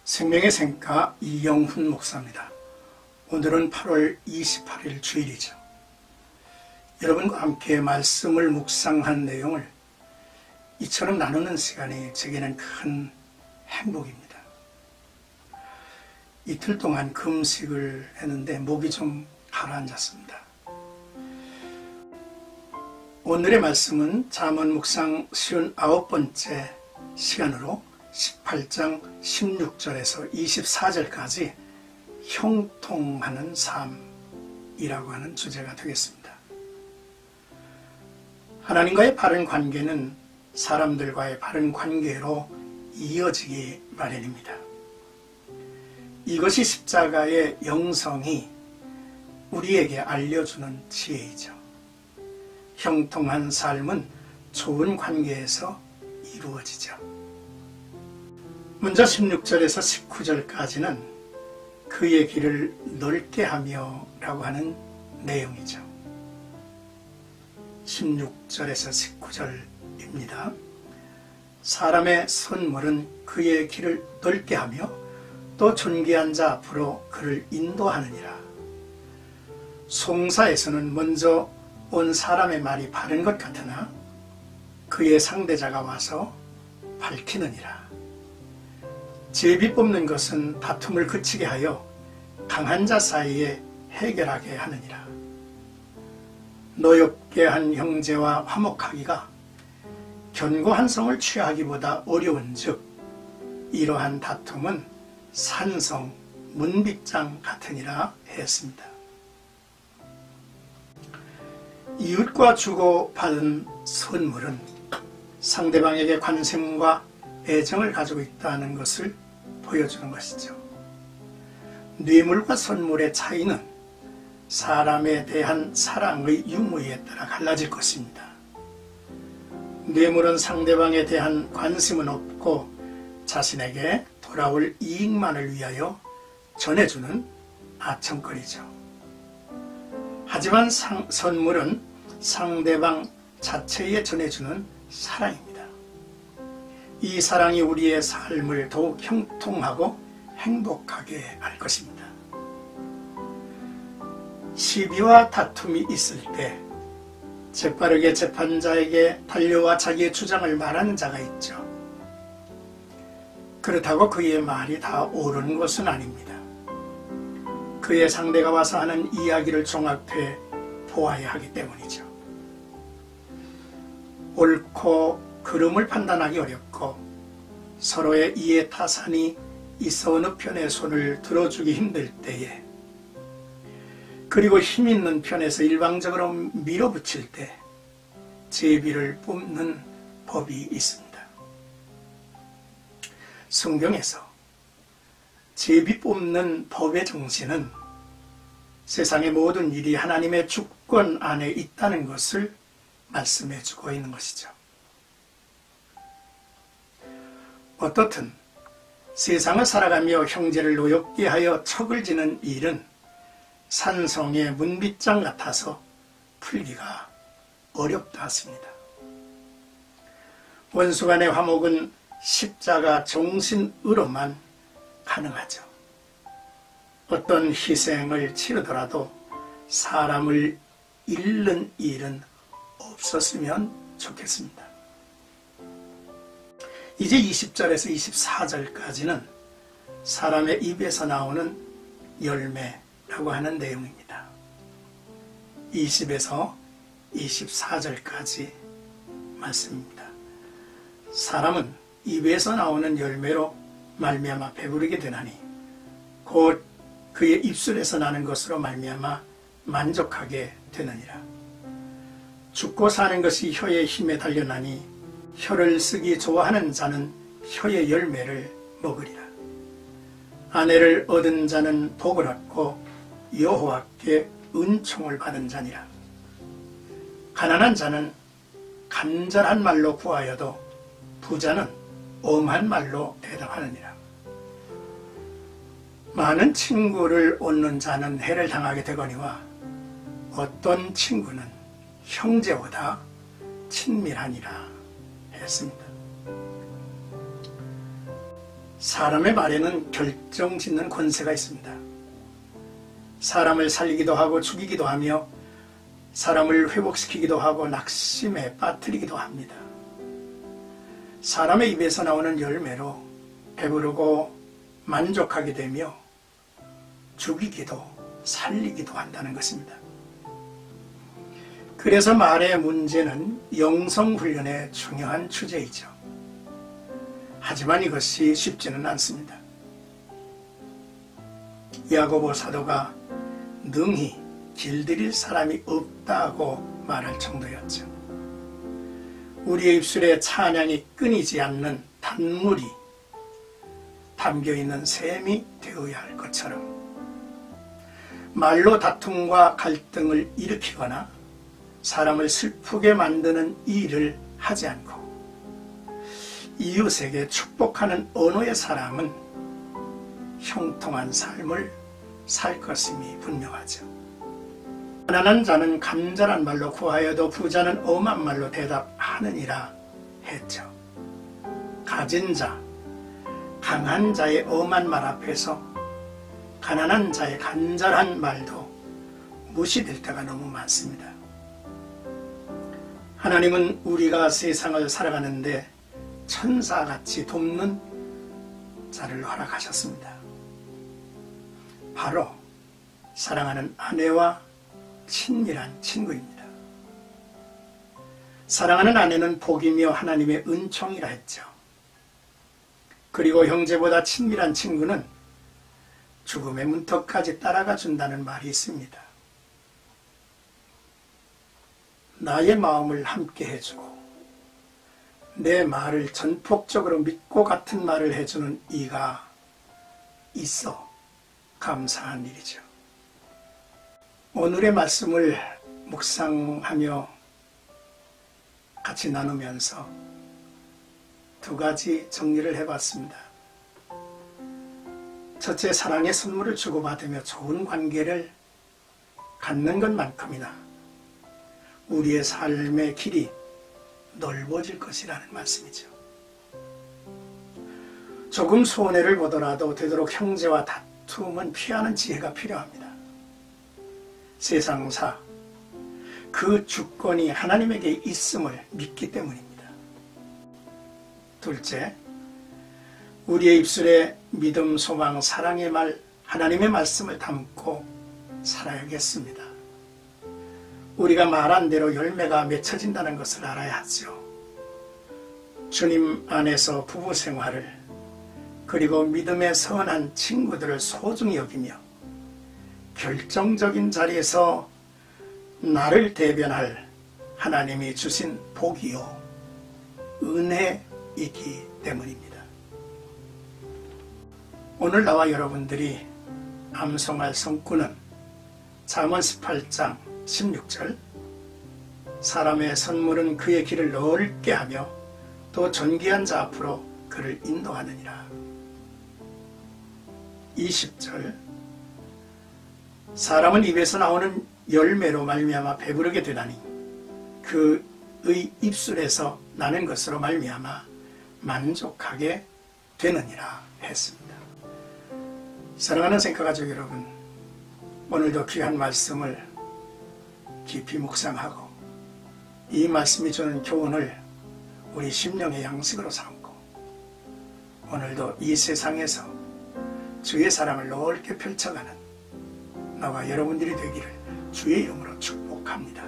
생명의 샘가 이영훈 목사입니다. 오늘은 8월 28일 주일이죠. 여러분과 함께 말씀을 묵상한 내용을 이처럼 나누는 시간이 제게는 큰 행복입니다. 이틀 동안 금식을 했는데 목이 좀 가라앉았습니다. 오늘의 말씀은 잠언 묵상 59번째 시간으로 18장 16절에서 24절까지 형통하는 삶이라고 하는 주제가 되겠습니다. 하나님과의 바른 관계는 사람들과의 바른 관계로 이어지기 마련입니다. 이것이 십자가의 영성이 우리에게 알려주는 지혜이죠. 형통한 삶은 좋은 관계에서 이루어지죠. 먼저 16절에서 19절까지는 그의 길을 넓게 하며 라고 하는 내용이죠. 16절에서 19절입니다. 사람의 선물은 그의 길을 넓게 하며 또 존귀한 자 앞으로 그를 인도하느니라. 송사에서는 먼저 온 사람의 말이 바른 것 같으나 그의 상대자가 와서 밝히느니라. 제비 뽑는 것은 다툼을 그치게 하여 강한 자 사이에 해결하게 하느니라. 노엽게 한 형제와 화목하기가 견고한 성을 취하기보다 어려운즉 이러한 다툼은 산성 문빗장 같으니라 했습니다. 이웃과 주고받은 선물은 상대방에게 관심과 애정을 가지고 있다는 것을 보여주는 것이죠. 뇌물과 선물의 차이는 사람에 대한 사랑의 유무에 따라 갈라질 것입니다. 뇌물은 상대방에 대한 관심은 없고 자신에게 돌아올 이익만을 위하여 전해주는 아첨거리죠. 하지만 선물은 상대방 자체에 전해주는 사랑입니다. 이 사랑이 우리의 삶을 더욱 형통하고 행복하게 할 것입니다. 시비와 다툼이 있을 때 재빠르게 재판자에게 달려와 자기의 주장을 말하는 자가 있죠. 그렇다고 그의 말이 다 옳은 것은 아닙니다. 그의 상대가 와서 하는 이야기를 종합해 보아야 하기 때문이죠. 옳고 그름을 판단하기 어렵고 서로의 이해 타산이 있어 어느 편의 손을 들어주기 힘들 때에, 그리고 힘 있는 편에서 일방적으로 밀어붙일 때 제비를 뽑는 법이 있습니다. 성경에서 제비 뽑는 법의 정신은 세상의 모든 일이 하나님의 주권 안에 있다는 것을 말씀해 주고 있는 것이죠. 어떻든 세상을 살아가며 형제를 노엽게 하여 척을 지는 일은 산성의 문빗장 같아서 풀기가 어렵다 하십니다. 원수 간의 화목은 십자가 정신으로만 가능하죠. 어떤 희생을 치르더라도 사람을 잃는 일은 없었으면 좋겠습니다. 이제 20절에서 24절까지는 사람의 입에서 나오는 열매라고 하는 내용입니다. 20에서 24절까지 말씀입니다. 사람은 입에서 나오는 열매로 말미암아 배부르게 되나니 곧 그의 입술에서 나는 것으로 말미암아 만족하게 되느니라. 죽고 사는 것이 혀의 힘에 달려나니 혀를 쓰기 좋아하는 자는 혀의 열매를 먹으리라. 아내를 얻은 자는 복을 얻고 여호와께 은총을 받은 자니라. 가난한 자는 간절한 말로 구하여도 부자는 엄한 말로 대답하느니라. 많은 친구를 얻는 자는 해를 당하게 되거니와 어떤 친구는 형제보다 친밀하니라 했습니다. 사람의 말에는 결정짓는 권세가 있습니다. 사람을 살리기도 하고 죽이기도 하며 사람을 회복시키기도 하고 낙심에 빠뜨리기도 합니다. 사람의 입에서 나오는 열매로 배부르고 만족하게 되며 죽이기도 살리기도 한다는 것입니다. 그래서 말의 문제는 영성훈련의 중요한 주제이죠. 하지만 이것이 쉽지는 않습니다. 야고보 사도가 능히 길들일 사람이 없다고 말할 정도였죠. 우리의 입술에 찬양이 끊이지 않는 단물이 담겨있는 셈이 되어야 할 것처럼 말로 다툼과 갈등을 일으키거나 사람을 슬프게 만드는 일을 하지 않고 이웃에게 축복하는 언어의 사람은 형통한 삶을 살 것임이 분명하죠. 가난한 자는 간절한 말로 구하여도 부자는 엄한 말로 대답하느니라 했죠. 가진 자, 강한 자의 엄한 말 앞에서 가난한 자의 간절한 말도 무시될 때가 너무 많습니다. 하나님은 우리가 세상을 살아가는데 천사같이 돕는 자를 허락하셨습니다. 바로 사랑하는 아내와 친밀한 친구입니다. 사랑하는 아내는 복이며 하나님의 은총이라 했죠. 그리고 형제보다 친밀한 친구는 죽음의 문턱까지 따라가 준다는 말이 있습니다. 나의 마음을 함께 해주고 내 말을 전폭적으로 믿고 같은 말을 해주는 이가 있어 감사한 일이죠. 오늘의 말씀을 묵상하며 같이 나누면서 두 가지 정리를 해봤습니다. 첫째, 사랑의 선물을 주고받으며 좋은 관계를 갖는 것만큼이나 우리의 삶의 길이 넓어질 것이라는 말씀이죠. 조금 손해를 보더라도 되도록 형제와 다툼은 피하는 지혜가 필요합니다. 세상사 그 주권이 하나님에게 있음을 믿기 때문입니다. 둘째, 우리의 입술에 믿음, 소망, 사랑의 말, 하나님의 말씀을 담고 살아야겠습니다. 우리가 말한 대로 열매가 맺혀진다는 것을 알아야 하죠. 주님 안에서 부부 생활을 그리고 믿음의 선한 친구들을 소중히 여기며 결정적인 자리에서 나를 대변할 하나님이 주신 복이요 은혜이기 때문입니다. 오늘 나와 여러분들이 암송할 성구는 잠언 18장 16절 사람의 선물은 그의 길을 넓게 하며 또 존귀한 자 앞으로 그를 인도하느니라. 20절 사람은 입에서 나오는 열매로 말미암아 배부르게 되나니 그의 입술에서 나는 것으로 말미암아 만족하게 되느니라 했습니다. 사랑하는 생각가족 여러분, 오늘도 귀한 말씀을 깊이 묵상하고 이 말씀이 주는 교훈을 우리 심령의 양식으로 삼고 오늘도 이 세상에서 주의 사랑을 넓게 펼쳐가는 나와 여러분들이 되기를 주의 이름으로 축복합니다.